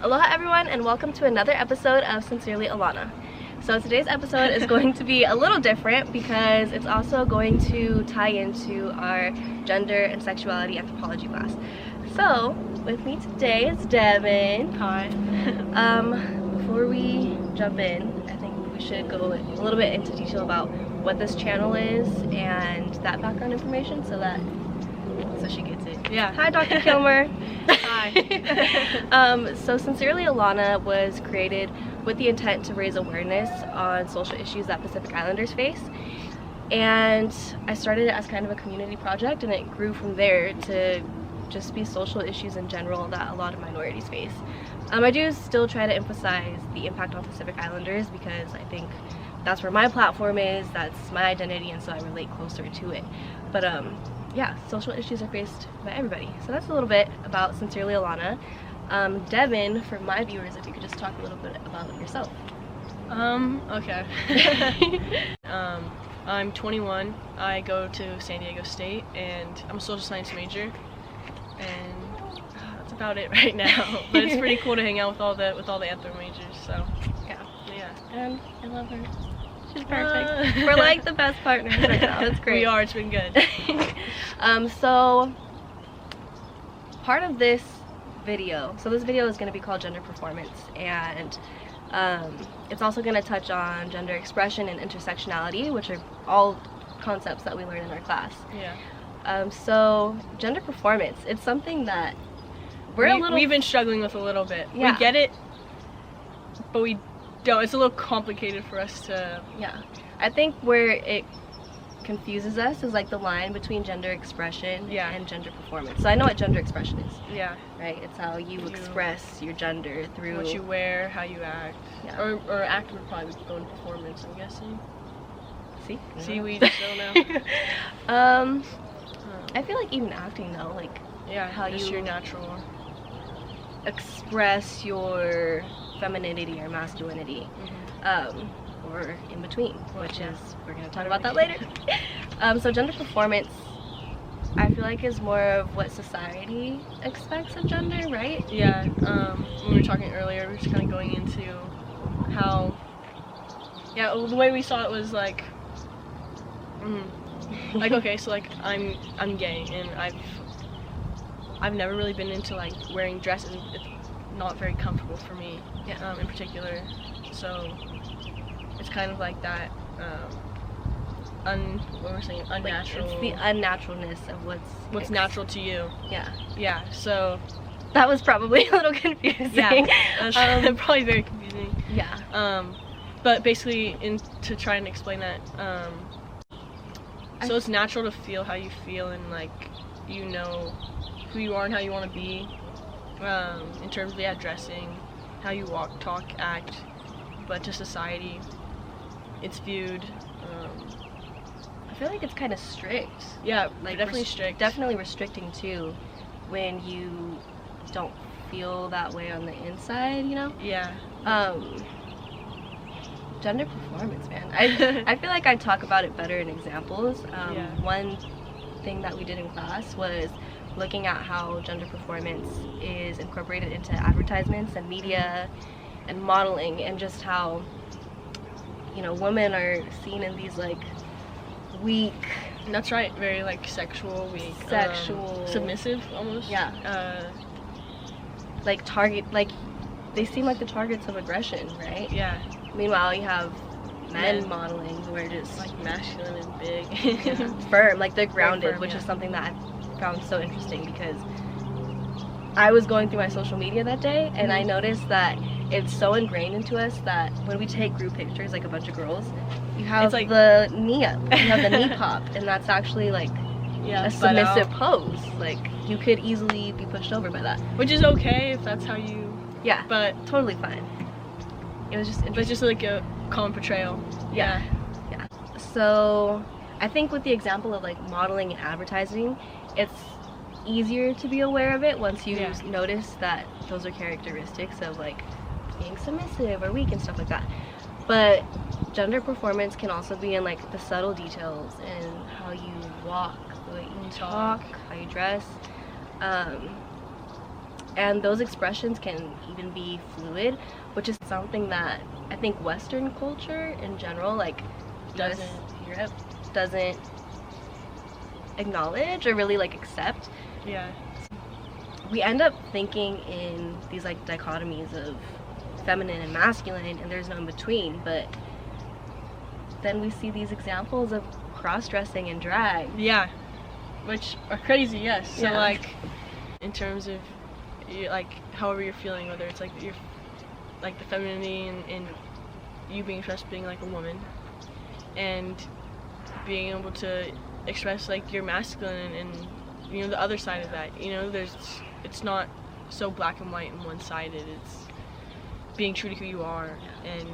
Aloha everyone, and welcome to another episode of Sincerely Alana. So today's episode is going to be a little different because it's also going to tie into our Gender and Sexuality Anthropology class. So with me today is Devan. Hi. Before we jump in, I think we should go a little bit into detail about what this channel is and that background information so she gets it. Yeah. Hi, Dr. Kilmer. Hi. So Sincerely Alana was created with the intent to raise awareness on social issues that Pacific Islanders face. And I started it as kind of a community project, and it grew from there to just be social issues in general that a lot of minorities face. I do still try to emphasize the impact on Pacific Islanders because I think that's where my platform is, that's my identity, and so I relate closer to it. But yeah, social issues are faced by everybody. So that's a little bit about Sincerely Alana. Devan, for my viewers, if you could just talk a little bit about yourself. Okay. I'm 21. I go to San Diego State, and I'm a social science major. And that's about it right now. But it's pretty cool to hang out with all the anthro majors. So yeah. And I love her. She's perfect. We're like the best partners right now. That's great. We are. It's been good. So part of this video, this video is going to be called Gender Performance, and it's also going to touch on gender expression and intersectionality, which are all concepts that we learn in our class. Yeah. So gender performance, it's something that we've been struggling with a little bit. Yeah. We get it, but we don't. It's a little complicated for us to. Yeah. I think where it confuses us is like the line between gender expression and gender performance. So I know what gender expression is. Yeah. Right? It's how you express your gender through what you wear, how you act. Yeah. Or act would probably go into performance, I'm guessing. See, we just don't know. I feel like even acting though, like how just your natural express your femininity or masculinity. Or in between, which is, we're going to talk about that later. So gender performance, I feel like, is more of what society expects of gender, right? Yeah. When we were talking earlier, we were just kind of going into how, the way we saw it was like, like, okay, so like I'm gay, and I've never really been into like wearing dresses. It's not very comfortable for me, in particular. So it's kind of like that, what we're saying, unnatural. Like, it's the unnaturalness of what's natural to you. Yeah. Yeah. So that was probably a little confusing. Yeah. That's probably very confusing. Yeah. But basically, to try and explain that, so it's natural to feel how you feel, and like you know who you are and how you want to be, in terms of dressing, how you walk, talk, act. But to society, it's viewed. I feel like it's kind of strict. Yeah, like definitely strict. Definitely restricting too, when you don't feel that way on the inside, you know? Yeah. Gender performance, man. I feel like I talk about it better in examples. One thing that we did in class was looking at how gender performance is incorporated into advertisements and media and modeling, and just how, women are seen in these like weak. That's right. Very like sexual, weak, submissive almost. Yeah. Like they seem like the targets of aggression, right? Yeah. Meanwhile, you have men modeling who are just like masculine and big, firm, like they're grounded, which is something that I found so interesting because I was going through my social media that day, and I noticed that it's so ingrained into us that when we take group pictures, like a bunch of girls, you have like the knee up, you have the knee pop, and that's actually like a submissive pose. Like you could easily be pushed over by that, which is okay if that's how you. Yeah, but totally fine. It was just interesting. But just like a common portrayal. Yeah. So I think with the example of like modeling and advertising, it's easier to be aware of it once you notice that those are characteristics of like being submissive or weak and stuff like that. But gender performance can also be in like the subtle details in how you walk, the way you talk, how you dress. And those expressions can even be fluid, which is something that I think Western culture in general, like Europe, doesn't acknowledge or really like accept. Yeah. We end up thinking in these like dichotomies of feminine and masculine, and there's no in between. But then we see these examples of cross-dressing and drag. Yeah, which are crazy. Yes. So Yeah. like, in terms of like however you're feeling, whether it's like you're like the femininity and you being expressed being like a woman, and being able to express like your masculine and you know the other side of that. You know, it's not so black and white and one-sided. It's being true to who you are and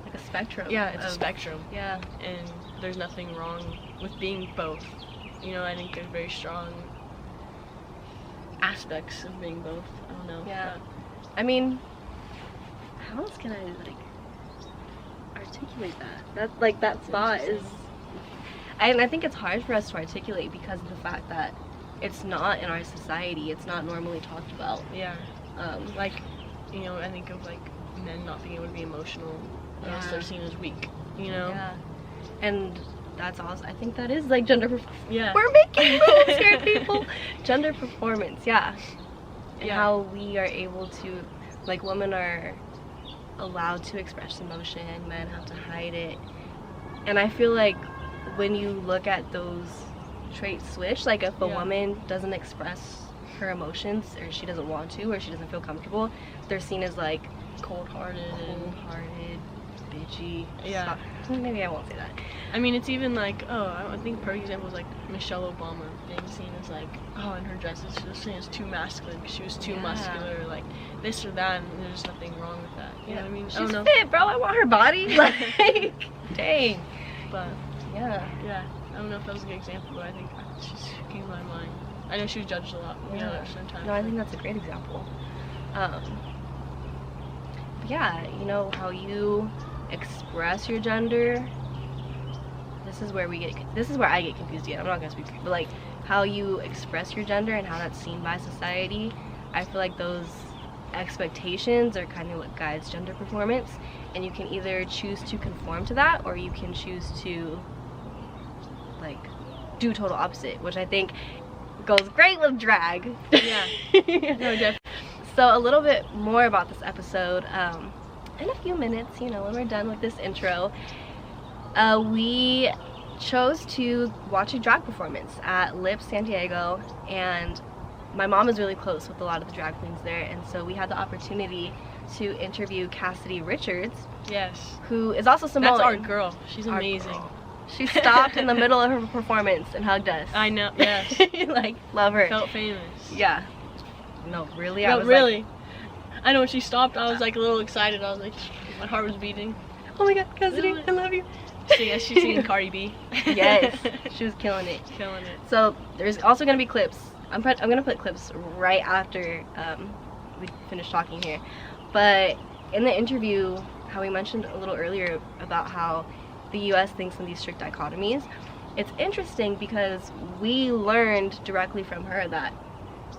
Like a spectrum. yeah, it's a spectrum. Yeah. And there's nothing wrong with being both. You know, I think there's very strong aspects of being both. I don't know. Yeah. I mean, how else can I like articulate that? That thought is, and I think it's hard for us to articulate because of the fact that it's not in our society. It's not normally talked about. Yeah. Like, you know, I think of like men not being able to be emotional unless Yeah. they're seen as weak. You know. Yeah. And that's also, I think that is like gender Yeah. We're making moves here, people. Gender performance, yeah. And Yeah. how we are able to, like, women are allowed to express emotion, men have to hide it. And I feel like when you look at those traits switch, like if a Yeah. woman doesn't express her emotions, or she doesn't want to, or she doesn't feel comfortable, they're seen as like Cold-hearted. bitchy. Yeah. Maybe I won't say that. I mean, it's even like, I think a perfect example is like Michelle Obama being seen as like, in her dresses she was seen as too masculine because she was too Yeah. muscular, like this or that, and there's nothing wrong with that. You know what I mean? I She's don't know. fit, bro. I want her body. Like, dang. But Yeah. yeah, I don't know if that was a good example, but I think she came to my mind. I know she was judged a lot, you know, sometimes. No, I think that's a great example. But yeah, you know how you express your gender. This is where I get confused again. I'm not gonna speak for you, but like how you express your gender and how that's seen by society. I feel like those expectations are kind of what guides gender performance, and you can either choose to conform to that or you can choose to like do total opposite, which I think goes great with drag. Yeah. No, definitely. So a little bit more about this episode in a few minutes, you know, when we're done with this intro. We chose to watch a drag performance at Lip San Diego, and my mom is really close with a lot of the drag queens there, and so we had the opportunity to interview Cassidy Richards, Yes. who is also Samoan. That's our girl. She's Our amazing. girl. She stopped in the middle of her performance and hugged us. I know. Yes. Like, love her. Felt famous. Yeah. No, really? No, I was really. like, I know when she stopped, I was like a little excited. I was like, my heart was beating. oh my god, Cassidy, I love you. So yeah, she's singing Cardi B. Yes, she was killing it. Killing it. So there's also gonna be clips. I'm gonna put clips right after we finish talking here. But in the interview, how we mentioned a little earlier about how the U.S. thinks in these strict dichotomies, it's interesting because we learned directly from her that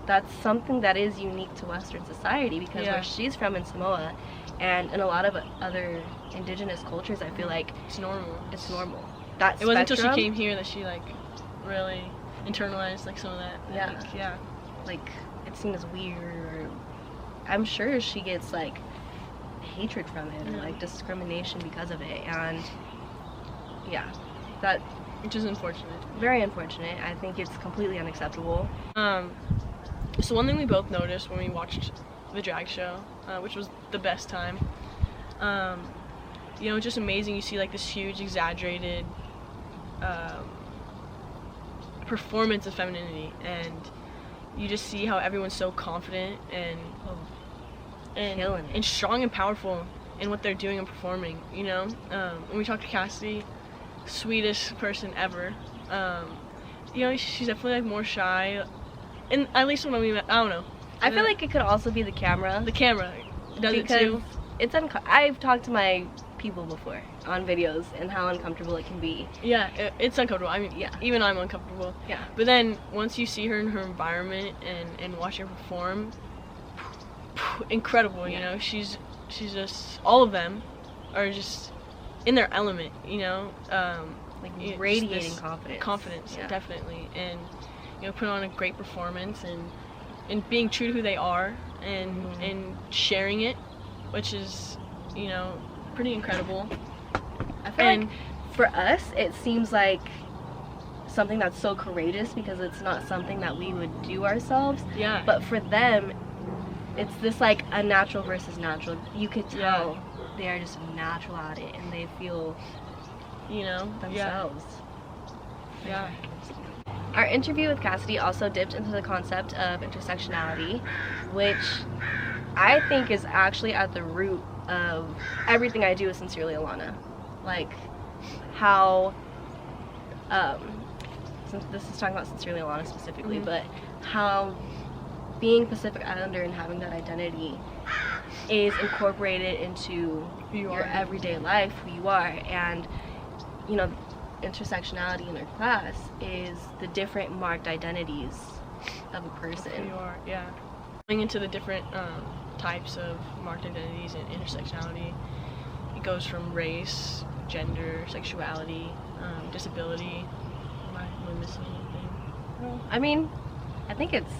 that's something that is unique to Western society, because Yeah. where she's from in Samoa and in a lot of other indigenous cultures, I feel like It's normal. it's normal. That It wasn't until spectrum, she came here that she like really internalized like some of that. I Yeah. think. Yeah. like, it's seen as weird, or I'm sure she gets like hatred from it, or Yeah. like discrimination because of it, and yeah, that Which is unfortunate. very unfortunate. I think it's completely unacceptable. So one thing we both noticed when we watched the drag show, which was the best time, you know, it's just amazing. You see like this huge exaggerated performance of femininity, and you just see how everyone's so confident and Killing it. and strong and powerful in what they're doing and performing, you know. When we talked to Cassidy, sweetest person ever, you know, she's definitely like more shy, and at least when we met, I don't know, I feel like it could also be the camera. the camera does it because too. it's I've talked to my people before on videos and how uncomfortable it can be. Yeah, it's uncomfortable. I mean, Yeah. even I'm uncomfortable. Yeah. But then once you see her in her environment and watch her perform, incredible. You know, she's just, all of them are just in their element. You know, like radiating confidence. Yeah. Definitely, and put on a great performance and being true to who they are and sharing it, which is pretty incredible. I feel like for us it seems like something that's so courageous because it's not something that we would do ourselves. Yeah. But for them, it's this like a natural versus natural. You could tell they are just natural at it and they feel themselves. Yeah. Our interview with Cassidy also dipped into the concept of intersectionality, which I think is actually at the root of everything I do with Sincerely Alana. Like how, since this is talking about Sincerely Alana specifically, but how being Pacific Islander and having that identity is incorporated into your everyday life, who you are, and intersectionality in their class is the different marked identities of a person. Who you are, yeah. Going into the different types of marked identities and intersectionality, it goes from race, gender, sexuality, disability. Am I missing anything? I mean, I think it's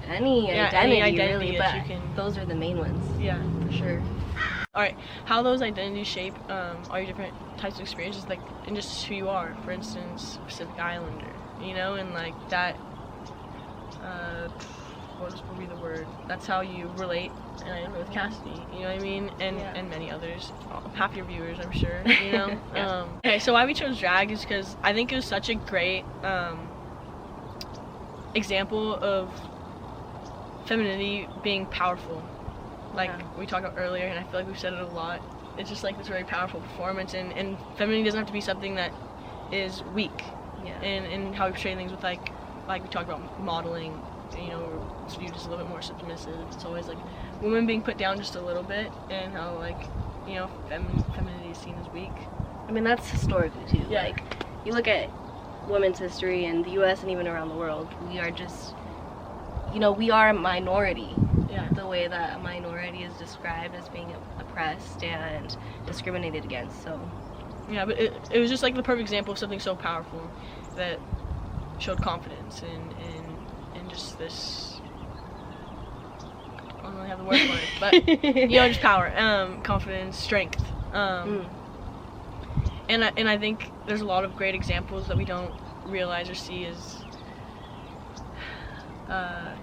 any identity really, but those are the main ones. Yeah, for sure. Alright, how those identities shape all your different types of experiences, like, and just who you are. For instance, Pacific Islander, and like that, what would be the word? That's how you relate with Cassidy, you know what I mean? And many others, half your viewers, I'm sure, Okay, so why we chose drag is because I think it was such a great example of femininity being powerful. Like we talked about earlier, and I feel like we've said it a lot. It's just like this very powerful performance, and femininity doesn't have to be something that is weak. Yeah. And how we portray things with like we talked about modeling, it's viewed as a little bit more submissive. It's always like women being put down just a little bit, and how femininity is seen as weak. I mean, that's historically too. Yeah. Like you look at women's history in the U.S. and even around the world, we are just, we are a minority. Yeah. The way that a minority is described as being oppressed and discriminated against. So yeah, but it was just like the perfect example of something so powerful that showed confidence and just this, I don't really have the word for it, but just power, confidence, strength, and I think there's a lot of great examples that we don't realize or see as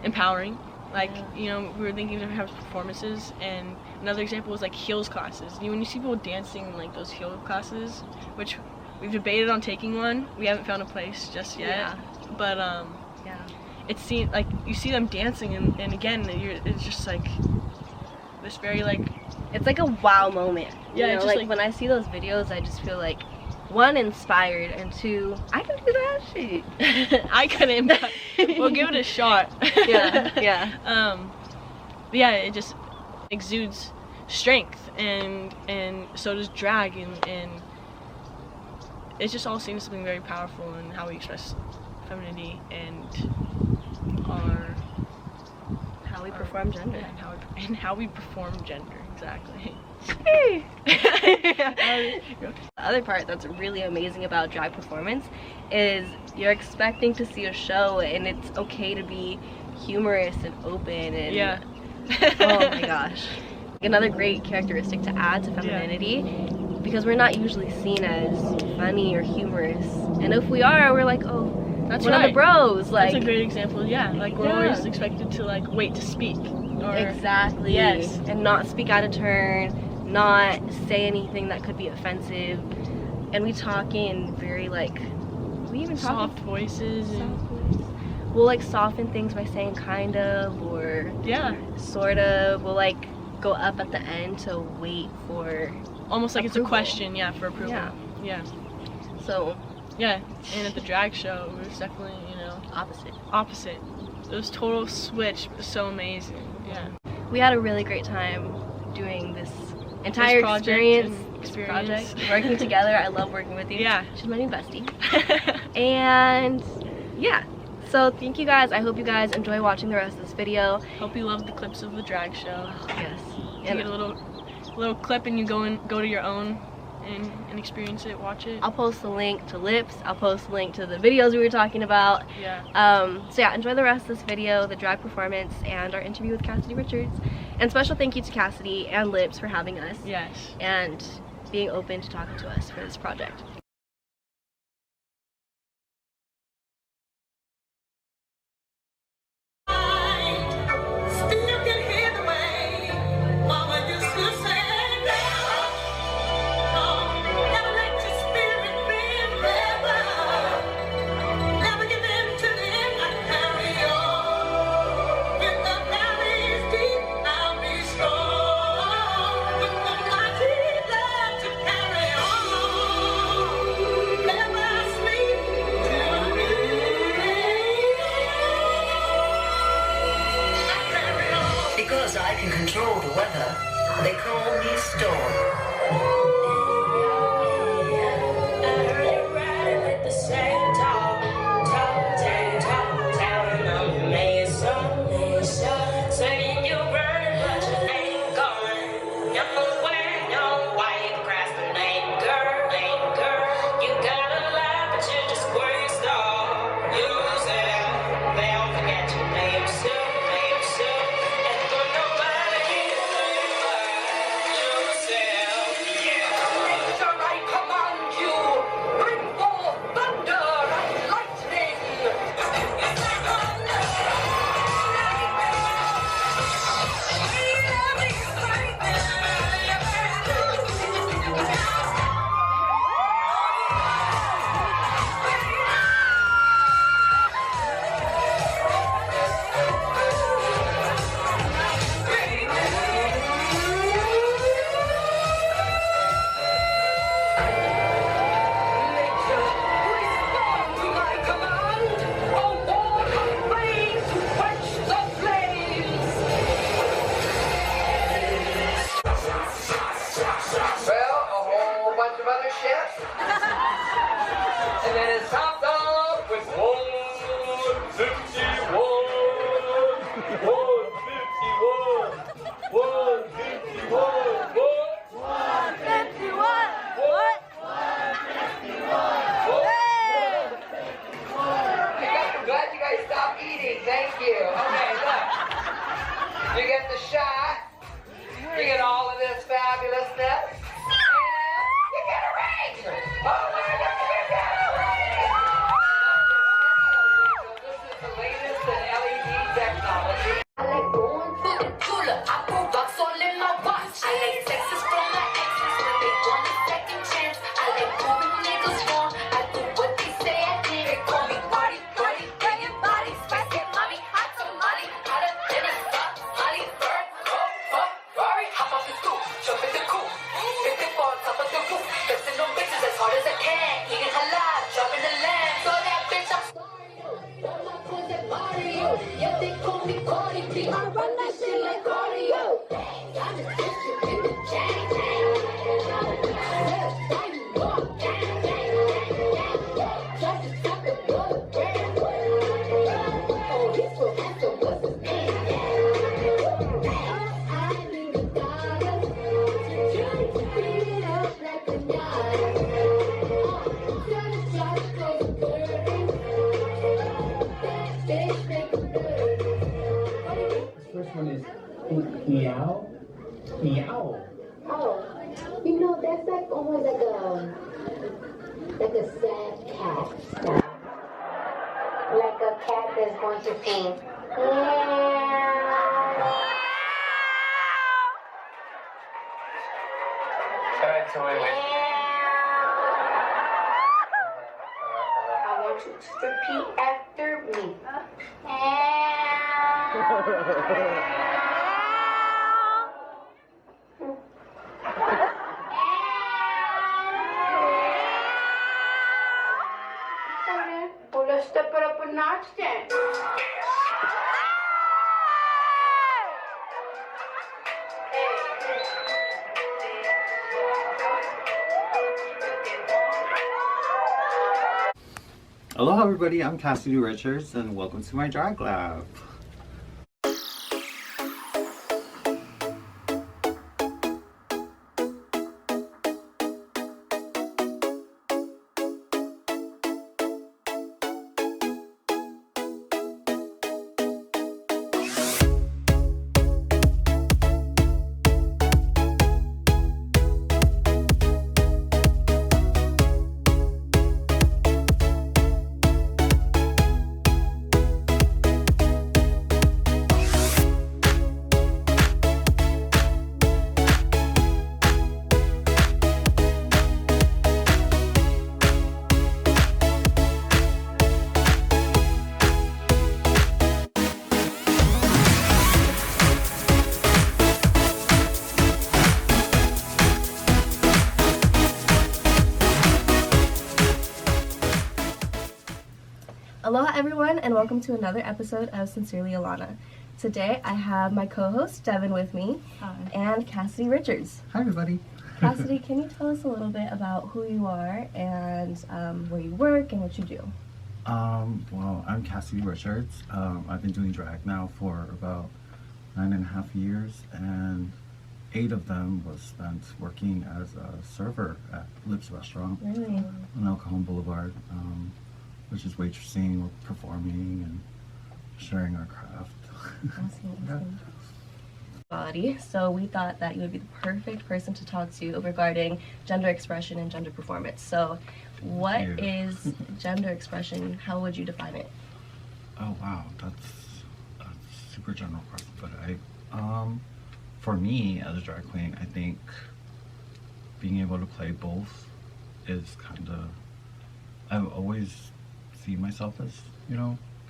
empowering. Like, we were thinking of how performances, and another example was like heels classes. When you see people dancing in like those heel classes, which we've debated on taking one, we haven't found a place just yet. Yeah. But it's seen, like, you see them dancing, and again, it's just like this very like, it's like a wow moment. Yeah, just like when I see those videos, I just feel like, one, inspired, and two, I can do that shit. I couldn't, but we'll give it a shot. Yeah. But yeah, it just exudes strength, and so does drag, and it's just all seen as something very powerful in how we express femininity and how we perform gender. Yeah, and how we perform gender, exactly. The other part that's really amazing about drag performance is you're expecting to see a show, and it's okay to be humorous and open, and oh my gosh, another great characteristic to add to femininity, because we're not usually seen as funny or humorous, and if we are, we're like, oh, that's one of the bros. Like, that's a great example. Like we're always expected to like wait to speak. Exactly. Yes. And not speak out of turn, not say anything that could be offensive, and we talk in very like, we even talk soft voices. We'll like soften things by saying kind of, or sort of. We'll like go up at the end to wait for almost like approval. It's a question, for approval. Yeah. So. Yeah, and at the drag show, it was definitely, opposite. It was total switch, but so amazing. Yeah. We had a really great time doing this entire experience, project, working together. I love working with you. Yeah. She's my new bestie. And yeah, so thank you guys. I hope you guys enjoy watching the rest of this video. Hope you love the clips of the drag show. Yes. You get a little clip and you go to your own and experience it, watch it. I'll post the link to Lips. I'll post the link to the videos we were talking about. Yeah. So yeah, enjoy the rest of this video, the drag performance, and our interview with Cassidy Richards. And special thank you to Cassidy and Lips for having us. Yes. And being open to talking to us for this project. Because I can control the weather, they call me Storm. And then it's topped off with 151. 151. 151. What? 151. What? 151. I'm glad you guys stopped eating. Thank you. Okay, look. You get the shot. You get all of this fabulousness. And you get a ring. Oh my God, you get a ring. This is the latest in LED technology. I like going to the cooler. I put rocks all in my watch. I like texts from my exes when they want a second chance. I like proving niggas wrong. I do what they say I did. They call me party, party, banging body, spicy mommy, hot tamale, hotter than a soft Molly bird. Ferrari, hop off the stoop, jump in the coupe, hit the bar, top of the roof, flexing on bitches as hard as I can, eating halal, dropping the lamb. So that bitch, I'm sorry, all my clothes at Mario. Yeah, they call me Cardi B. I run that shit like cardio. I'm just bitching in the chain. Oh, he's so handsome, what's his name? I need a dollar to try to beat it up like a knife. Tell the shot goes dirty. That bitch make a dirty. First one is meow, meow. Oh, you know, that's like almost like a sad cat style. Like a cat that's going to sing. Alright, so wait. I want you to repeat after me. Well, let's step it up a notch then. Hello everybody, I'm Cassidy Richards and welcome to my drag lab. Aloha everyone, and welcome to another episode of Sincerely Alana. Today I have my co-host Devan with me. Hi. And Cassidy Richards. Hi, everybody. Cassidy, can you tell us a little bit about who you are and where you work and what you do? Well, I'm Cassidy Richards. I've been doing drag now for about 9.5 years, and 8 of them was spent working as a server at Lips Restaurant Really? on El Cajon Boulevard, which is waitressing, performing, and sharing our craft. Awesome. So we thought that you would be the perfect person to talk to regarding gender expression and gender performance. So what is gender expression? How would you define it? Oh wow, that's a super general question, but for me as a drag queen, I think being able to play both is kind of, I've always seen myself as,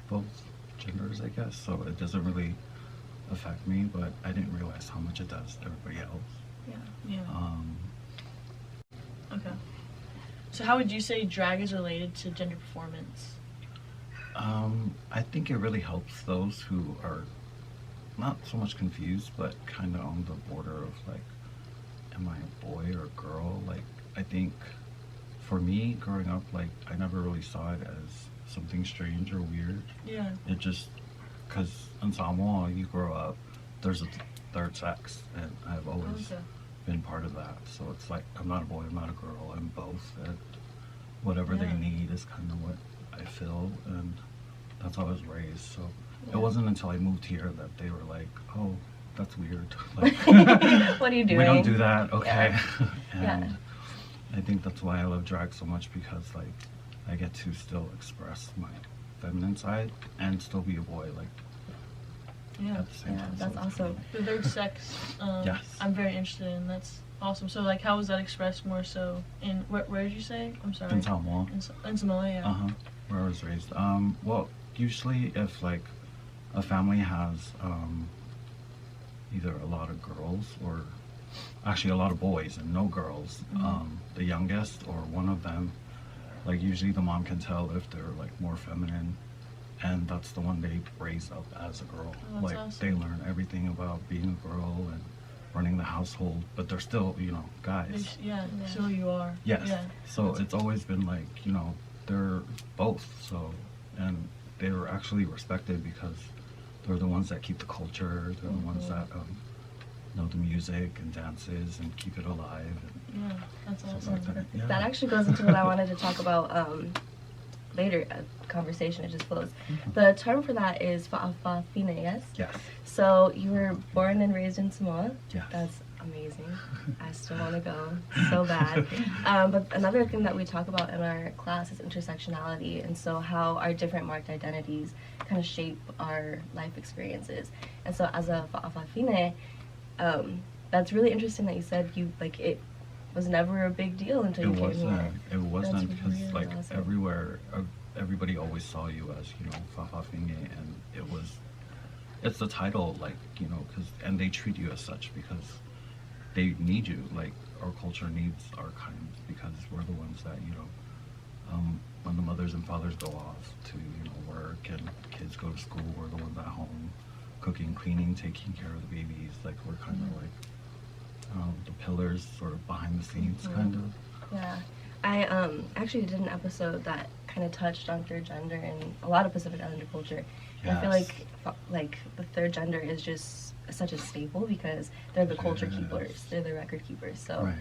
both genders, I guess, so it doesn't really affect me, but I didn't realize how much it does to everybody else. Yeah. Okay. So how would you say drag is related to gender performance? I think it really helps those who are not so much confused, but kind of on the border of like, am I a boy or a girl? Like, I think for me growing up, like, I never really saw it as something strange or weird. Yeah. It just, because in Samoa, you grow up, there's a third sex, and I've always been part of that. So it's like, I'm not a boy, I'm not a girl, I'm both, and whatever they need is kind of what I feel, and that's how I was raised. So it wasn't until I moved here that they were like, oh, that's weird. Like, what are you doing? We don't do that, okay? Yeah. And I think that's why I love drag so much, because like I get to still express my feminine side and still be a boy, like at the same time. That's so awesome. The third sex, Yes. I'm very interested in. That's awesome. So like, how was that expressed more so in, where did you say? I'm sorry. In Samoa. In Samoa, yeah. Where I was raised. Well, usually if like a family has either a lot of girls or actually a lot of boys and no girls, the youngest or one of them, like usually the mom can tell if they're like more feminine, and that's the one they raise up as a girl. Like awesome. they learn everything about being a girl and running the household, but they're still, guys. So you are. Yes. Yeah. So it's always been like, they're both. So, and they were actually respected because they're the ones that keep the culture. They're the ones that know the music and dances and keep it alive. And Yeah, that's stuff awesome. like that. Yeah. That actually goes into what I wanted to talk about later. A conversation, it just flows. The term for that is fa'afafine, yes? Yes. So you were born and raised in Samoa. Yes. That's amazing. I still want to go so bad. But another thing that we talk about in our class is intersectionality, and so how our different marked identities kind of shape our life experiences. And so as a fa'afafine, that's really interesting that you said it was never a big deal until you came here. It wasn't, because really like awesome. everywhere, everybody always saw you as, fa'afafine, and it's the title, like, and they treat you as such because they need you. Like, our culture needs our kind, because we're the ones that, when the mothers and fathers go off to, work and kids go to school, we're the ones at home cooking, cleaning, taking care of the babies. Like, we're kind of like the pillars sort of behind the scenes, kind of. Yeah. I actually did an episode that kind of touched on third gender and a lot of Pacific Islander culture. And I feel like the third gender is just such a staple because they're the culture keepers, they're the record keepers. So Right.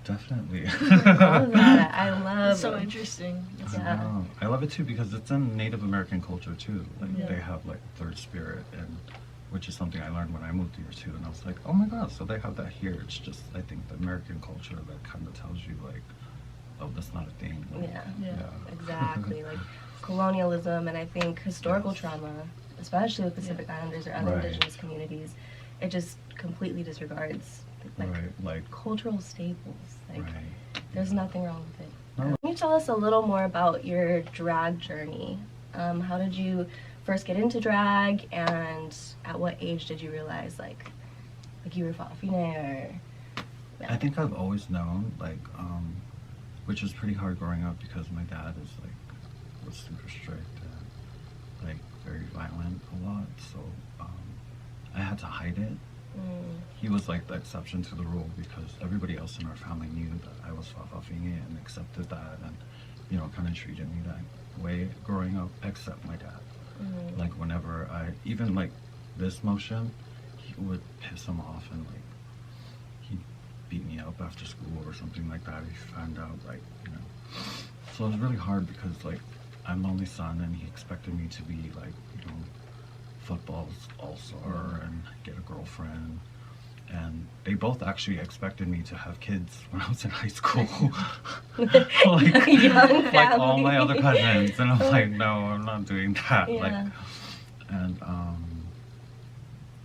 Definitely. all of that, I love. It's so interesting. I love it too because it's in Native American culture too. Like Yeah. they have like third spirit, and which is something I learned when I moved here too. And I was like, oh my god, so they have that here. It's just, I think, the American culture that kind of tells you like, oh, that's not a thing. Like, Yeah. Exactly. Like colonialism and I think historical trauma, especially with Pacific Islanders or other Right. indigenous communities, it just completely disregards like cultural staples. Like right. there's nothing wrong with it. No. Can you tell us a little more about your drag journey? How did you first get into drag, and at what age did you realize like you were fa'afine or? I think I've always known, like, which was pretty hard growing up because my dad was super strict, and like very violent a lot, so I had to hide it. He was like the exception to the rule because everybody else in our family knew that I was fa'afafine and accepted that, and you know, kind of treated me that way growing up, except my dad. Like whenever I even like this motion, he would piss him off and like he'd beat me up after school or something like that. He found out, like, you know. So it was really hard because like I'm the only son and he expected me to be like, you know, football's all-star and get a girlfriend. And they both actually expected me to have kids when I was in high school. like all my other cousins. And I'm like, no, I'm not doing that. Yeah. Like, and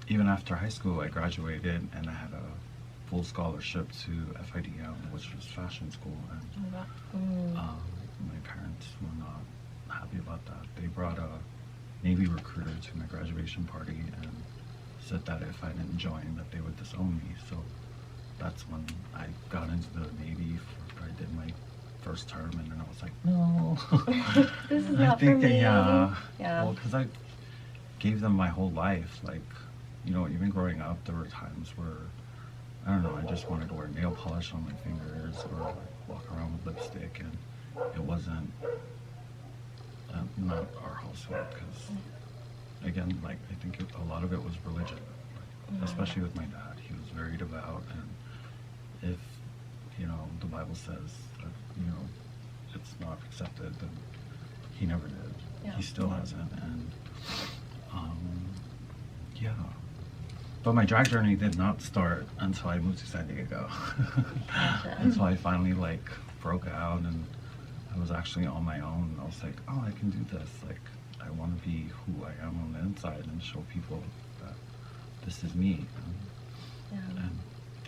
even after high school, I graduated and I had a full scholarship to FIDM, which was fashion school. And my parents were not happy about that. They brought a Navy recruiter to my graduation party and said that if I didn't join, that they would disown me. So that's when I got into the Navy. I did my first term, and then I was like, no. This is not for me. Yeah. Yeah. Well, because I gave them my whole life. Like, you know, even growing up, there were times where, I don't know, I just wanted to wear nail polish on my fingers or like walk around with lipstick, and it wasn't not our household because, again, like, I think a lot of it was religion, like, especially with my dad. He was very devout, and if, you know, the Bible says that, you know, it's not accepted, then he never did. Yeah. He still hasn't, and yeah. But my drag journey did not start until I moved to San Diego. Until I finally like broke out and I was actually on my own. I was like, oh, I can do this. Like, I want to be who I am on the inside and show people that this is me. And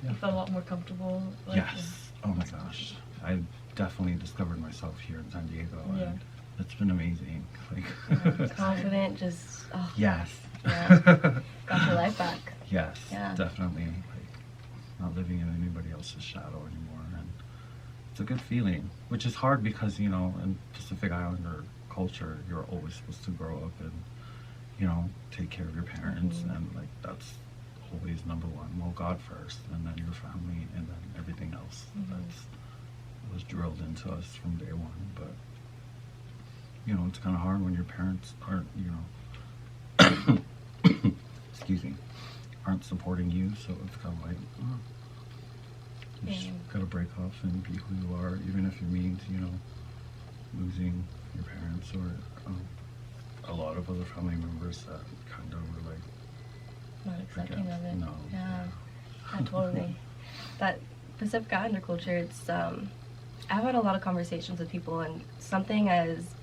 You felt a lot more comfortable. Like, yes. Oh my gosh. I definitely discovered myself here in San Diego. Yeah. And it's been amazing. Like, Confident, just yes. yeah. Got your life back. Yes, Yeah. definitely. Like, not living in anybody else's shadow anymore, and it's a good feeling. Which is hard because, you know, in Pacific Islander culture, you're always supposed to grow up and, you know, take care of your parents, and like that's always number one. Well, God first, and then your family, and then everything else. That's was drilled into us from day one. But you know, it's kind of hard when your parents aren't, you know, excuse me, aren't supporting you. So it's kind of like, you just gotta break off and be who you are, even if it means, you know, losing your parents or a lot of other family members that kind of were like, Not accepting of it. No. Yeah. Yeah, totally. That Pacific Islander culture, it's I've had a lot of conversations with people, and something as,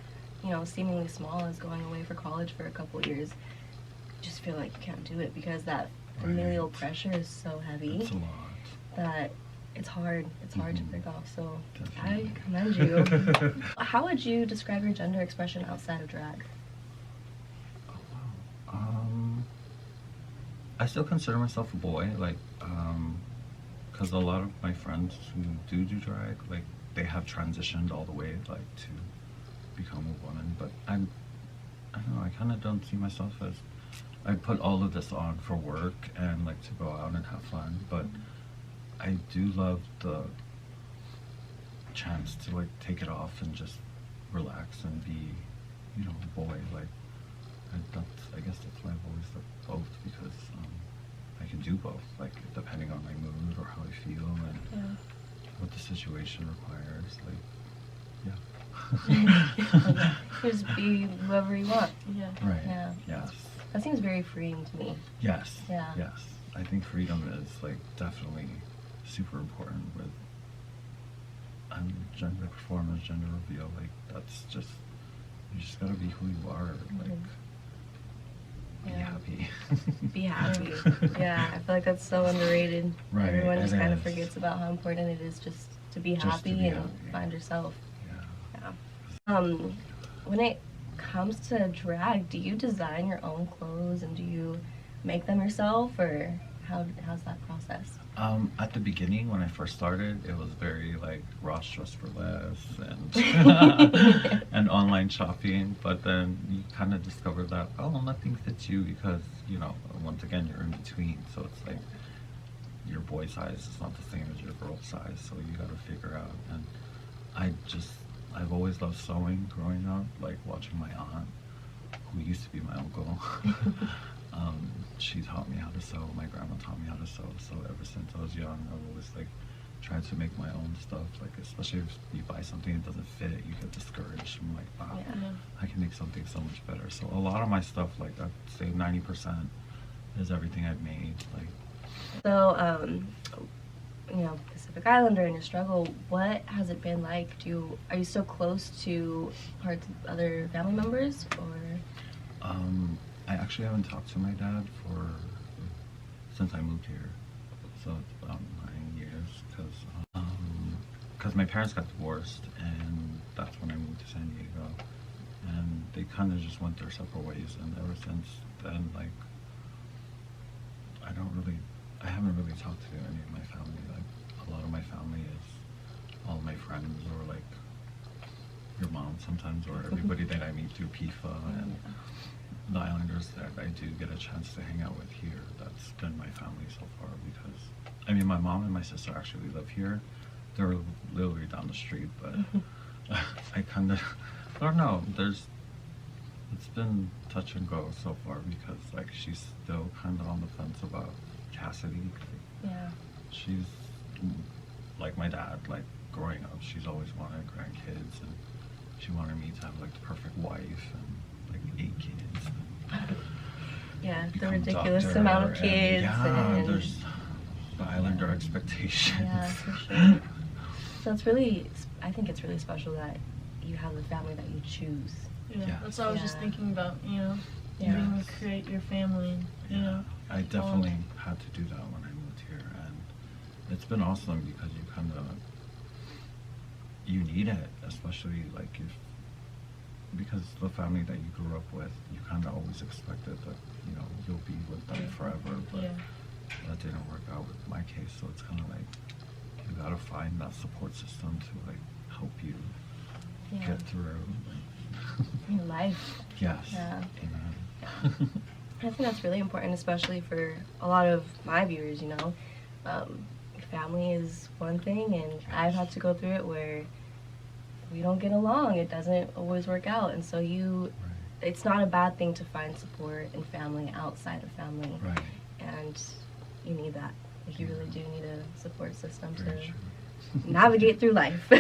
you know, seemingly small as going away for college for a couple years, just feel like you can't do it because that familial pressure is so heavy. it's a lot. That it's hard. It's hard to break off. So Definitely. I commend you. How would you describe your gender expression outside of drag? I still consider myself a boy, like, because a lot of my friends who do drag, like, they have transitioned all the way, like, to become a woman. But I don't know, I kind of don't see myself as, I put all of this on for work and like to go out and have fun, but I do love the chance to like take it off and just relax and be, you know, a boy. Like, I guess that's why I've always loved both, because I can do both, like depending on my mood or how I feel and what the situation requires. Like, yeah. Just be whoever you want. Yeah. Right. Yeah. Yes. That seems very freeing to me. Yes. Yeah. Yes. I think freedom is like definitely super important with gender performance, gender reveal. Like, that's just, you just gotta be who you are. Like, be happy. Be happy. Yeah, I feel like that's so underrated. Right, Everyone just it kind of is. forgets about how important it is just to be Just to happy be and happy. find yourself. Yeah. When it comes to drag, do you design your own clothes and do you make them yourself, or how's that process? At the beginning, when I first started, it was very like Ross Dress for Less and and online shopping. But then you kind of discover that, oh, nothing fits you because, you know, once again, you're in between. So it's like your boy size is not the same as your girl size. So you got to figure out. And I've always loved sewing growing up, like watching my aunt, who used to be my uncle. She taught me how to sew. My grandma taught me how to sew. So ever since I was young, I've always like tried to make my own stuff. Like especially if you buy something that doesn't fit, you get discouraged. I'm like, wow, I can make something so much better. So a lot of my stuff, like I'd say 90%, is everything I've made. Like, so you know, Pacific Islander and your struggle, what has it been like? Are you so close to parts of other family members, or? I actually haven't talked to my dad since I moved here, so it's about 9 years, because my parents got divorced, and that's when I moved to San Diego, and they kind of just went their separate ways, and ever since then, like, I haven't really talked to any of my family. Like, a lot of my family is all my friends, or like your mom sometimes, or everybody that I meet through PIFA, and the Islanders that I do get a chance to hang out with here. That's been my family so far, because I mean, my mom and my sister actually live here. They're literally down the street, but I kind of, I don't know, it's been touch and go so far, because like she's still kind of on the fence about Cassidy. Yeah. She's like my dad, like growing up, she's always wanted grandkids, and she wanted me to have like the perfect wife and like 8 kids. Yeah, the ridiculous amount of kids. And there's the Islander expectations. Yeah, for sure. So it's really, I think it's really special that you have the family that you choose. Yeah, that's what I was just thinking about, you know, Yeah. being able to create your family, you know. I definitely had to do that when I moved here, and it's been awesome, because you need it, especially like because the family that you grew up with, you kind of always expected that, you know, you'll be with them forever, but that didn't work out with my case. So it's kind of like you gotta find that support system to like help you get through your life. Yes. Yeah. Amen. I think that's really important, especially for a lot of my viewers, you know. Family is one thing, and I've had to go through it where we don't get along. It doesn't always work out, and so it's not a bad thing to find support and family outside of family. Right. And you need that. Like, you really do need a support system to navigate through life.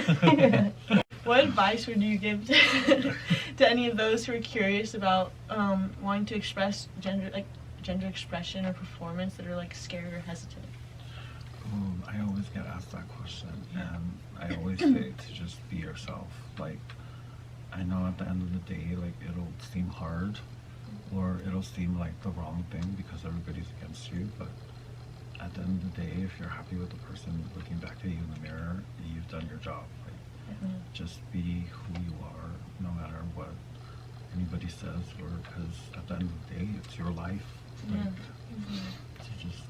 What advice would you give to any of those who are curious about wanting to express gender expression or performance, that are like scared or hesitant? I always get asked that question, and I always say to just be yourself. Like, I know at the end of the day, like, it'll seem hard, or it'll seem like the wrong thing because everybody's against you, but at the end of the day, if you're happy with the person looking back at you in the mirror, you've done your job. Like, just be who you are, no matter what anybody says, or because at the end of the day, it's your life. Like, so just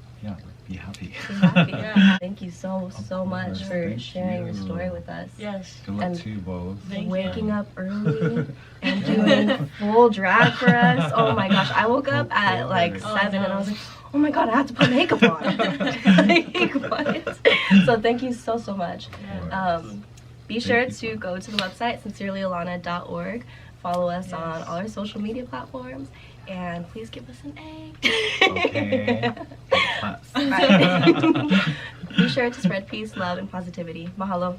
be happy. Be happy. Thank you so much for sharing your story with us. Yes. Good luck to you both. Waking up early and doing full drag for us. Oh my gosh, I woke up at like 7 and I was like, oh my god, I have to put makeup on. Like, what? So thank you so much. Be sure to go to the website, sincerelyalana.org. Follow us on all our social media platforms, and please give us an A. Okay. Be sure to spread peace, love, and positivity. Mahalo.